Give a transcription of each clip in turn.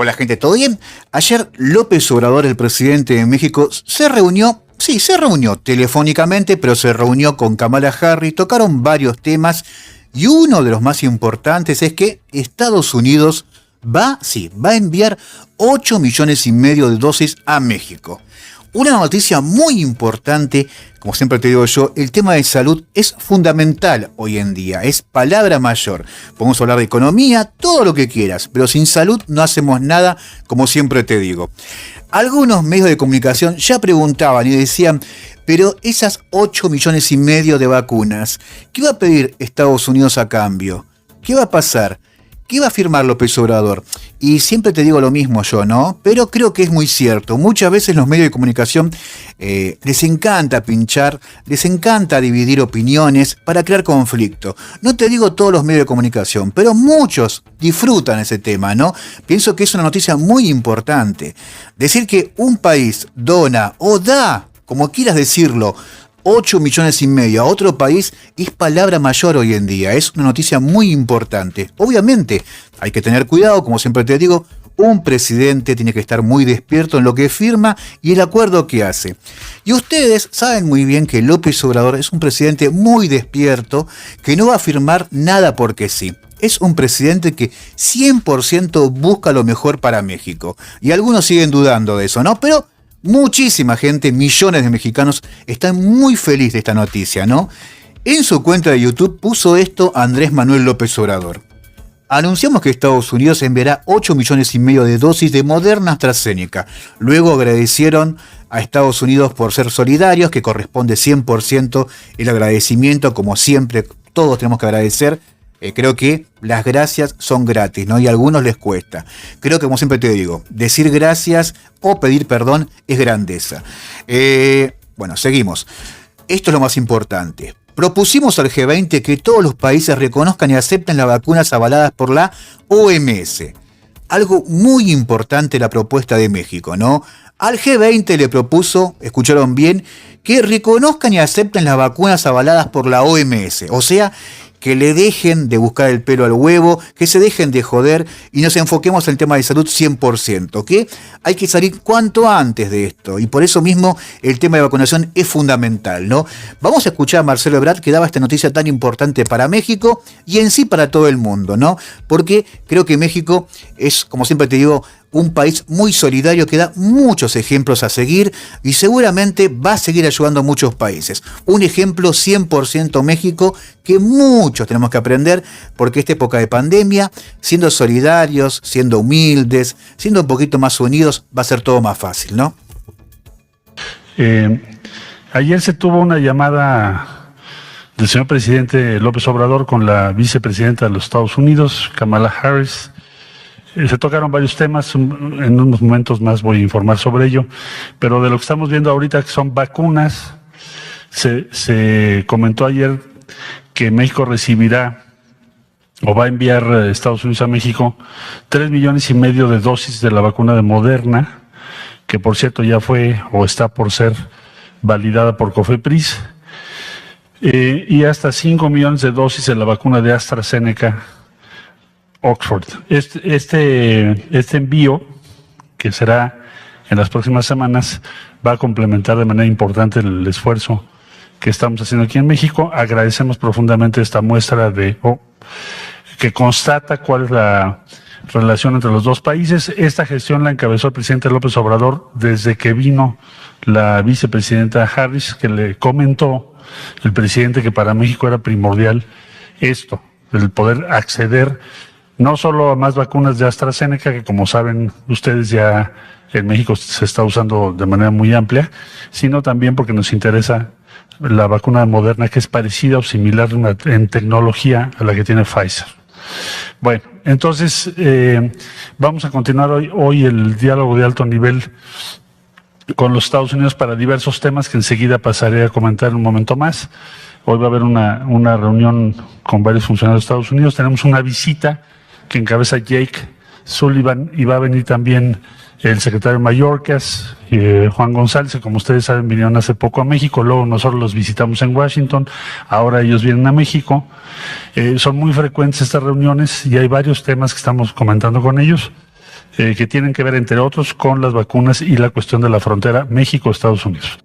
Hola gente, ¿todo bien? Ayer López Obrador, el presidente de México, se reunió telefónicamente, pero se reunió con Kamala Harris, tocaron varios temas y uno de los más importantes es que Estados Unidos va a enviar 8,5 millones de dosis a México. Una noticia muy importante, como siempre te digo yo, el tema de salud es fundamental hoy en día, es palabra mayor. Podemos hablar de economía, todo lo que quieras, pero sin salud no hacemos nada, como siempre te digo. Algunos medios de comunicación ya preguntaban y decían, pero esas 8,5 millones de vacunas, ¿qué va a pedir Estados Unidos a cambio? ¿Qué va a pasar? ¿Qué va a firmar López Obrador? Y siempre te digo lo mismo yo, ¿no? Pero creo que es muy cierto. Muchas veces los medios de comunicación les encanta pinchar, les encanta dividir opiniones para crear conflicto. No te digo todos los medios de comunicación, pero muchos disfrutan ese tema, ¿no? Pienso que es una noticia muy importante. Decir que un país dona o da, como quieras decirlo, 8,5 millones a otro país es palabra mayor hoy en día, es una noticia muy importante. Obviamente hay que tener cuidado, como siempre te digo, un presidente tiene que estar muy despierto en lo que firma y el acuerdo que hace. Y ustedes saben muy bien que López Obrador es un presidente muy despierto, que no va a firmar nada porque sí. Es un presidente que 100% busca lo mejor para México. Y algunos siguen dudando de eso, ¿no? Pero muchísima gente, millones de mexicanos, están muy felices de esta noticia, ¿no? En su cuenta de YouTube puso esto Andrés Manuel López Obrador. Anunciamos que Estados Unidos enviará 8,5 millones de dosis de Moderna AstraZeneca. Luego agradecieron a Estados Unidos por ser solidarios, que corresponde 100% el agradecimiento, como siempre, todos tenemos que agradecer. Creo que las gracias son gratis, ¿no? Y a algunos les cuesta. Creo que, como siempre te digo, decir gracias o pedir perdón es grandeza. Bueno, seguimos. Esto es lo más importante. Propusimos al G20 que todos los países reconozcan y acepten las vacunas avaladas por la OMS. Algo muy importante la propuesta de México, ¿no? Al G20 le propuso, escucharon bien, que reconozcan y acepten las vacunas avaladas por la OMS. O sea, que le dejen de buscar el pelo al huevo, que se dejen de joder y nos enfoquemos en el tema de salud 100%, que hay que salir cuanto antes de esto y por eso mismo el tema de vacunación es fundamental, ¿no? Vamos a escuchar a Marcelo Ebrard que daba esta noticia tan importante para México y en sí para todo el mundo, ¿no? Porque creo que México es, como siempre te digo, un país muy solidario que da muchos ejemplos a seguir y seguramente va a seguir ayudando a muchos países. Un ejemplo 100% México que muchos tenemos que aprender porque esta época de pandemia, siendo solidarios, siendo humildes, siendo un poquito más unidos, va a ser todo más fácil, ¿no? Ayer se tuvo una llamada del señor presidente López Obrador con la vicepresidenta de los Estados Unidos, Kamala Harris. Se tocaron varios temas, en unos momentos más voy a informar sobre ello, pero de lo que estamos viendo ahorita que son vacunas, se comentó ayer que México recibirá o va a enviar Estados Unidos a México 3,5 millones de dosis de la vacuna de Moderna, que por cierto ya fue o está por ser validada por COFEPRIS, y hasta 5 millones de dosis de la vacuna de AstraZeneca Oxford. Este envío, que será en las próximas semanas, va a complementar de manera importante el esfuerzo que estamos haciendo aquí en México. Agradecemos profundamente esta muestra que constata cuál es la relación entre los dos países. Esta gestión la encabezó el presidente López Obrador desde que vino la vicepresidenta Harris, que le comentó el presidente que para México era primordial esto, el poder acceder no solo a más vacunas de AstraZeneca, que como saben ustedes ya en México se está usando de manera muy amplia, sino también porque nos interesa la vacuna de Moderna, que es parecida o similar en tecnología a la que tiene Pfizer. Bueno, entonces vamos a continuar hoy el diálogo de alto nivel con los Estados Unidos para diversos temas que enseguida pasaré a comentar en un momento más. Hoy va a haber una reunión con varios funcionarios de Estados Unidos. Tenemos una visita que encabeza Jake Sullivan y va a venir también el secretario Mayorkas, Juan González, que como ustedes saben vinieron hace poco a México, luego nosotros los visitamos en Washington, ahora ellos vienen a México. Son muy frecuentes estas reuniones y hay varios temas que estamos comentando con ellos. que tienen que ver, entre otros, con las vacunas y la cuestión de la frontera México-Estados Unidos.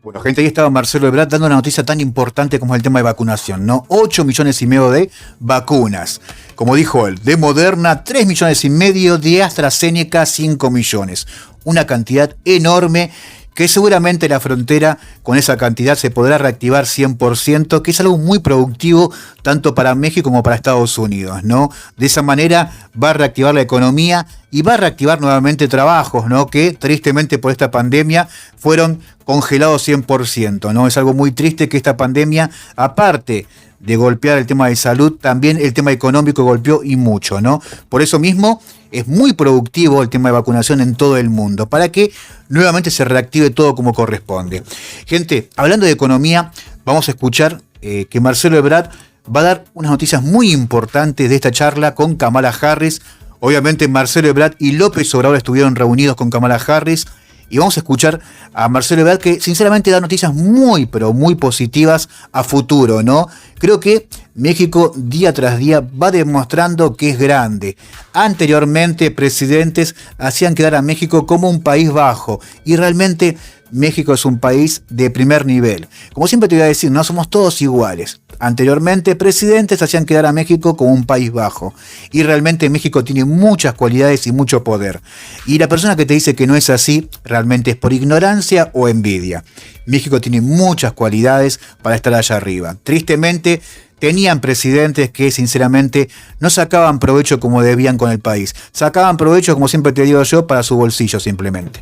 Bueno, gente, ahí estaba Marcelo Ebrard dando una noticia tan importante como el tema de vacunación, ¿no? 8,5 millones de vacunas. Como dijo él, de Moderna, 3,5 millones, de AstraZeneca, 5 millones. Una cantidad enorme que seguramente la frontera con esa cantidad se podrá reactivar 100%, que es algo muy productivo tanto para México como para Estados Unidos, ¿no? De esa manera va a reactivar la economía y va a reactivar nuevamente trabajos, ¿no? Que tristemente por esta pandemia fueron congelados 100%, ¿no? Es algo muy triste que esta pandemia, aparte de golpear el tema de salud, también el tema económico golpeó y mucho, ¿no? Por eso mismo es muy productivo el tema de vacunación en todo el mundo, para que nuevamente se reactive todo como corresponde. Gente, hablando de economía, vamos a escuchar que Marcelo Ebrard va a dar unas noticias muy importantes de esta charla con Kamala Harris. Obviamente Marcelo Ebrard y López Obrador estuvieron reunidos con Kamala Harris. Y vamos a escuchar a Marcelo Ebrard, que sinceramente da noticias muy, pero muy positivas a futuro, ¿no? Creo que México día tras día va demostrando que es grande. Anteriormente, presidentes hacían quedar a México como un país bajo. Y realmente México es un país de primer nivel. Como siempre te voy a decir, no somos todos iguales. Anteriormente, presidentes hacían quedar a México como un país bajo. Y realmente México tiene muchas cualidades y mucho poder. Y la persona que te dice que no es así, realmente es por ignorancia o envidia. México tiene muchas cualidades para estar allá arriba. Tristemente, tenían presidentes que sinceramente no sacaban provecho como debían con el país. Sacaban provecho, como siempre te digo yo, para su bolsillo simplemente.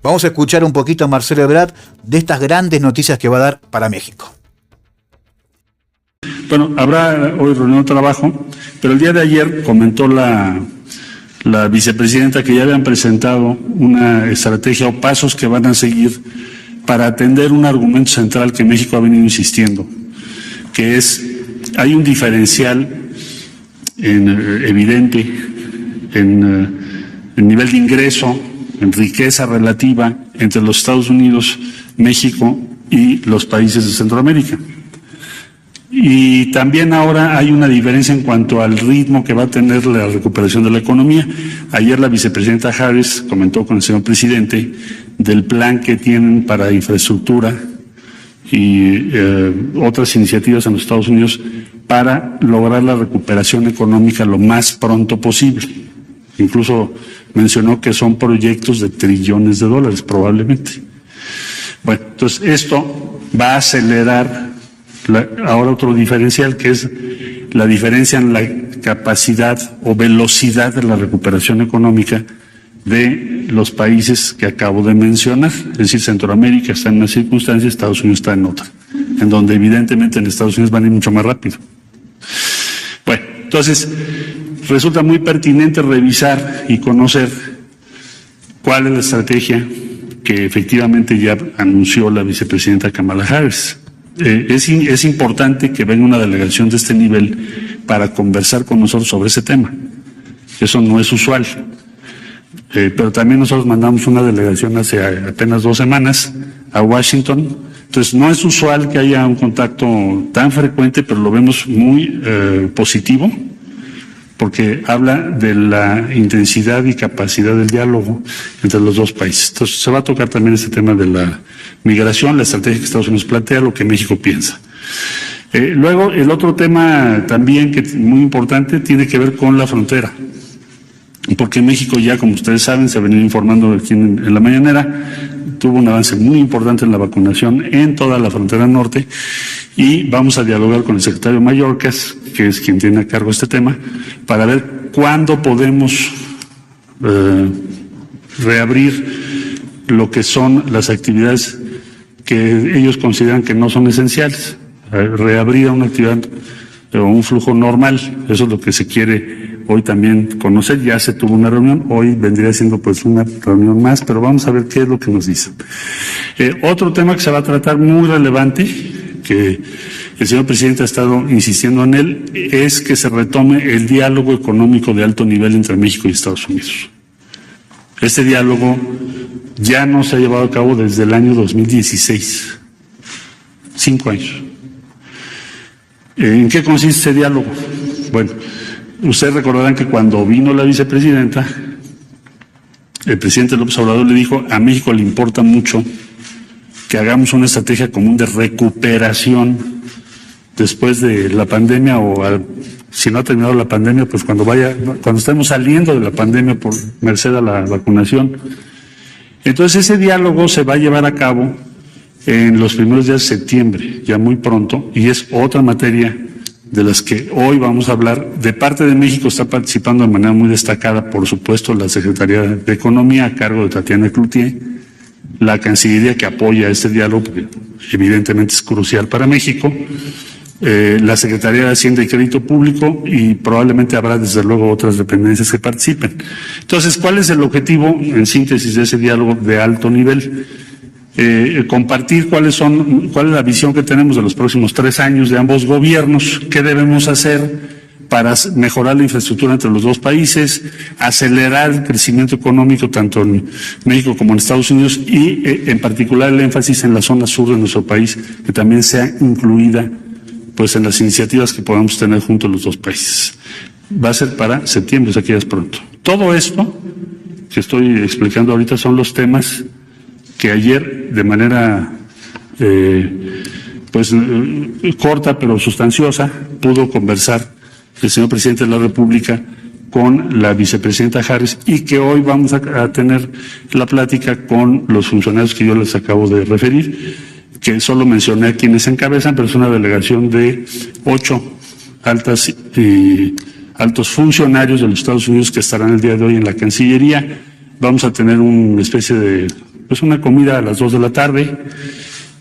Vamos a escuchar un poquito a Marcelo Ebrard de estas grandes noticias que va a dar para México. Bueno, habrá hoy reunión de trabajo, pero el día de ayer comentó la vicepresidenta que ya habían presentado una estrategia o pasos que van a seguir para atender un argumento central que México ha venido insistiendo, que es, hay un diferencial evidente en nivel de ingreso, en riqueza relativa entre los Estados Unidos, México y los países de Centroamérica. Y también ahora hay una diferencia en cuanto al ritmo que va a tener la recuperación de la economía. Ayer la vicepresidenta Harris comentó con el señor presidente del plan que tienen para infraestructura y otras iniciativas en los Estados Unidos para lograr la recuperación económica lo más pronto posible. Incluso mencionó que son proyectos de trillones de dólares probablemente. Bueno, entonces esto va a acelerar ahora otro diferencial, que es la diferencia en la capacidad o velocidad de la recuperación económica de los países que acabo de mencionar. Es decir, Centroamérica está en una circunstancia, Estados Unidos está en otra, en donde evidentemente en Estados Unidos van a ir mucho más rápido. Bueno, entonces resulta muy pertinente revisar y conocer cuál es la estrategia que efectivamente ya anunció la vicepresidenta Kamala Harris. Es importante que venga una delegación de este nivel para conversar con nosotros sobre ese tema. Eso no es usual. Pero también nosotros mandamos una delegación hace apenas 2 semanas a Washington. Entonces no es usual que haya un contacto tan frecuente, pero lo vemos muy positivo, porque habla de la intensidad y capacidad del diálogo entre los dos países. Entonces se va a tocar también este tema de la migración, la estrategia que Estados Unidos plantea, lo que México piensa. Luego, el otro tema también que es muy importante tiene que ver con la frontera, porque México ya, como ustedes saben, se ha venido informando aquí en la mañanera, tuvo un avance muy importante en la vacunación en toda la frontera norte, y vamos a dialogar con el secretario Mayorkas, que es quien tiene a cargo este tema, para ver cuándo podemos reabrir lo que son las actividades que ellos consideran que no son esenciales, reabrir una actividad o un flujo normal. Eso es lo que se quiere hoy también conocer. Ya se tuvo una reunión, hoy vendría siendo pues una reunión más, pero vamos a ver qué es lo que nos dicen. Otro tema que se va a tratar muy relevante, que el señor presidente ha estado insistiendo en él, es que se retome el diálogo económico de alto nivel entre México y Estados Unidos. Este diálogo ya no se ha llevado a cabo desde el año 2016, 5 años. ¿En qué consiste ese diálogo? Bueno, ustedes recordarán que cuando vino la vicepresidenta el presidente López Obrador le dijo, a México le importa mucho que hagamos una estrategia común de recuperación después de la pandemia si no ha terminado la pandemia, pues cuando estemos saliendo de la pandemia por merced a la vacunación. Entonces ese diálogo se va a llevar a cabo en los primeros días de septiembre, ya muy pronto, y es otra materia de las que hoy vamos a hablar. De parte de México está participando de manera muy destacada, por supuesto, la Secretaría de Economía a cargo de Tatiana Cloutier, la Cancillería que apoya este diálogo, porque evidentemente es crucial para México, la Secretaría de Hacienda y Crédito Público, y probablemente habrá desde luego otras dependencias que participen. Entonces, ¿cuál es el objetivo, en síntesis, de ese diálogo de alto nivel? Compartir cuál es la visión que tenemos de los próximos 3 años de ambos gobiernos, qué debemos hacer para mejorar la infraestructura entre los dos países, acelerar el crecimiento económico tanto en México como en Estados Unidos y en particular el énfasis en la zona sur de nuestro país, que también sea incluida pues en las iniciativas que podamos tener juntos los dos países. Va a ser para septiembre, o sea que ya es pronto. Todo esto que estoy explicando ahorita son los temas que ayer de manera corta pero sustanciosa pudo conversar el señor presidente de la República con la vicepresidenta Harris, y que hoy vamos a tener la plática con los funcionarios que yo les acabo de referir, que solo mencioné a quienes encabezan, pero es una delegación de 8 altos funcionarios de los Estados Unidos que estarán el día de hoy en la Cancillería. Vamos a tener una especie de una comida a las 2 de la tarde.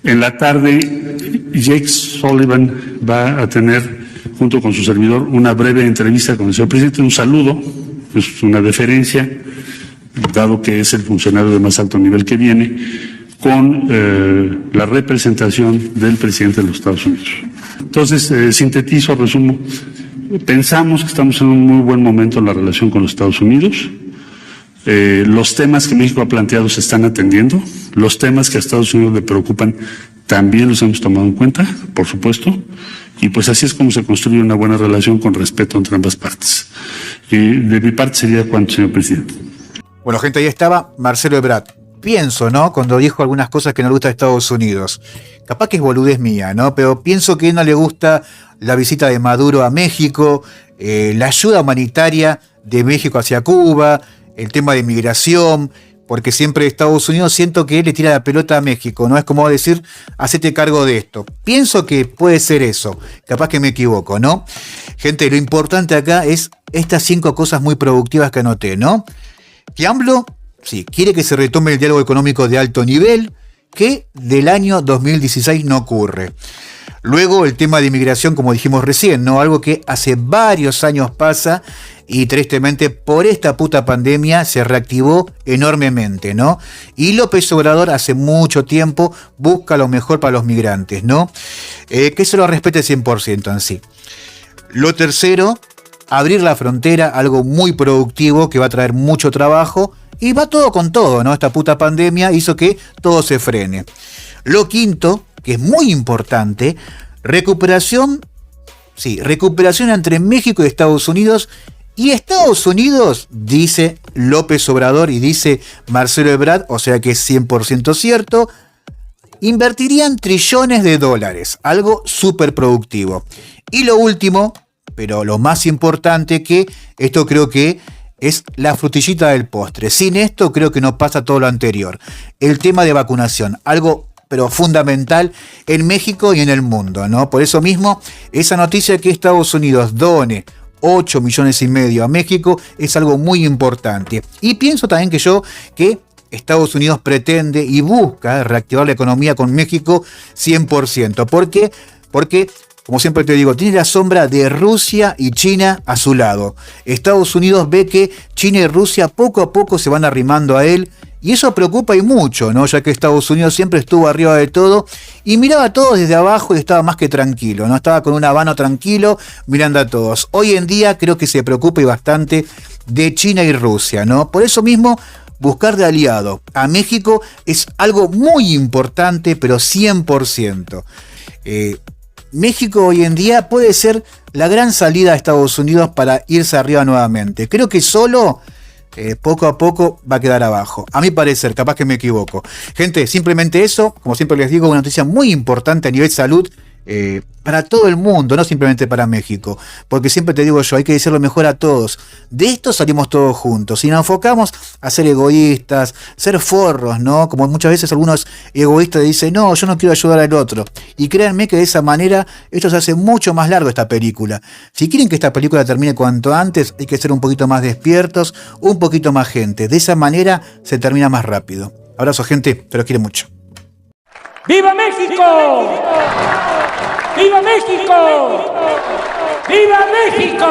En la tarde, Jake Sullivan va a tener, junto con su servidor, una breve entrevista con el señor presidente, un saludo, es una deferencia, dado que es el funcionario de más alto nivel que viene, con la representación del presidente de los Estados Unidos. Entonces, sintetizo, resumo, pensamos que estamos en un muy buen momento en la relación con los Estados Unidos. Los temas que México ha planteado se están atendiendo, los temas que a Estados Unidos le preocupan también los hemos tomado en cuenta, por supuesto, y pues así es como se construye una buena relación con respeto entre ambas partes. De mi parte sería cuanto, señor presidente. Bueno, gente, ahí estaba Marcelo Ebrard. Pienso, ¿no? Cuando dijo algunas cosas que no le gusta a Estados Unidos. Capaz que es boludez mía, ¿no? Pero pienso que no le gusta la visita de Maduro a México, la ayuda humanitaria de México hacia Cuba, el tema de migración, porque siempre Estados Unidos siento que le tira la pelota a México, ¿no? Es como decir, hacete cargo de esto. Pienso que puede ser eso, capaz que me equivoco, ¿no? Gente, lo importante acá es estas 5 cosas muy productivas que anoté, ¿no? Que AMLO, sí, quiere que se retome el diálogo económico de alto nivel, que del año 2016 no ocurre. Luego el tema de inmigración, como dijimos recién, ¿no? Algo que hace varios años pasa y tristemente por esta puta pandemia se reactivó enormemente, ¿no? Y López Obrador hace mucho tiempo busca lo mejor para los migrantes, ¿no? Que se lo respete 100% en sí. Lo tercero, abrir la frontera, algo muy productivo que va a traer mucho trabajo, y va todo con todo, ¿no? Esta puta pandemia hizo que todo se frene. Lo quinto, que es muy importante, recuperación entre México y Estados Unidos. Y Estados Unidos, dice López Obrador y dice Marcelo Ebrard, o sea que es 100% cierto, invertirían trillones de dólares, algo súper productivo. Y lo último, pero lo más importante, que esto creo que es la frutillita del postre. Sin esto creo que no pasa todo lo anterior. El tema de vacunación, algo pero fundamental en México y en el mundo, ¿no? Por eso mismo, esa noticia que Estados Unidos done 8,5 millones a México es algo muy importante. Y pienso también que Estados Unidos pretende y busca reactivar la economía con México 100%. ¿Por qué? Porque, como siempre te digo, tiene la sombra de Rusia y China a su lado. Estados Unidos ve que China y Rusia poco a poco se van arrimando a él, y eso preocupa y mucho, ¿no? Ya que Estados Unidos siempre estuvo arriba de todo y miraba a todos desde abajo y estaba más que tranquilo, ¿no? Estaba con un habano tranquilo mirando a todos. Hoy en día creo que se preocupa y bastante de China y Rusia, ¿no? Por eso mismo, buscar de aliado a México es algo muy importante, pero 100%. México hoy en día puede ser la gran salida a Estados Unidos para irse arriba nuevamente. Creo que solo poco a poco va a quedar abajo. A mi parecer, capaz que me equivoco. Gente, simplemente eso, como siempre les digo, una noticia muy importante a nivel salud, para todo el mundo, no simplemente para México, porque siempre te digo yo, hay que decirlo mejor a todos. De esto salimos todos juntos. Si nos enfocamos a ser egoístas, ser forros, ¿no? Como muchas veces algunos egoístas dicen, no, yo no quiero ayudar al otro. Y créanme que de esa manera esto se hace mucho más largo esta película. Si quieren que esta película termine cuanto antes, hay que ser un poquito más despiertos, un poquito más gente. De esa manera se termina más rápido. Abrazo, gente, te los quiero mucho. ¡Viva México! ¡Viva México! ¡Viva México!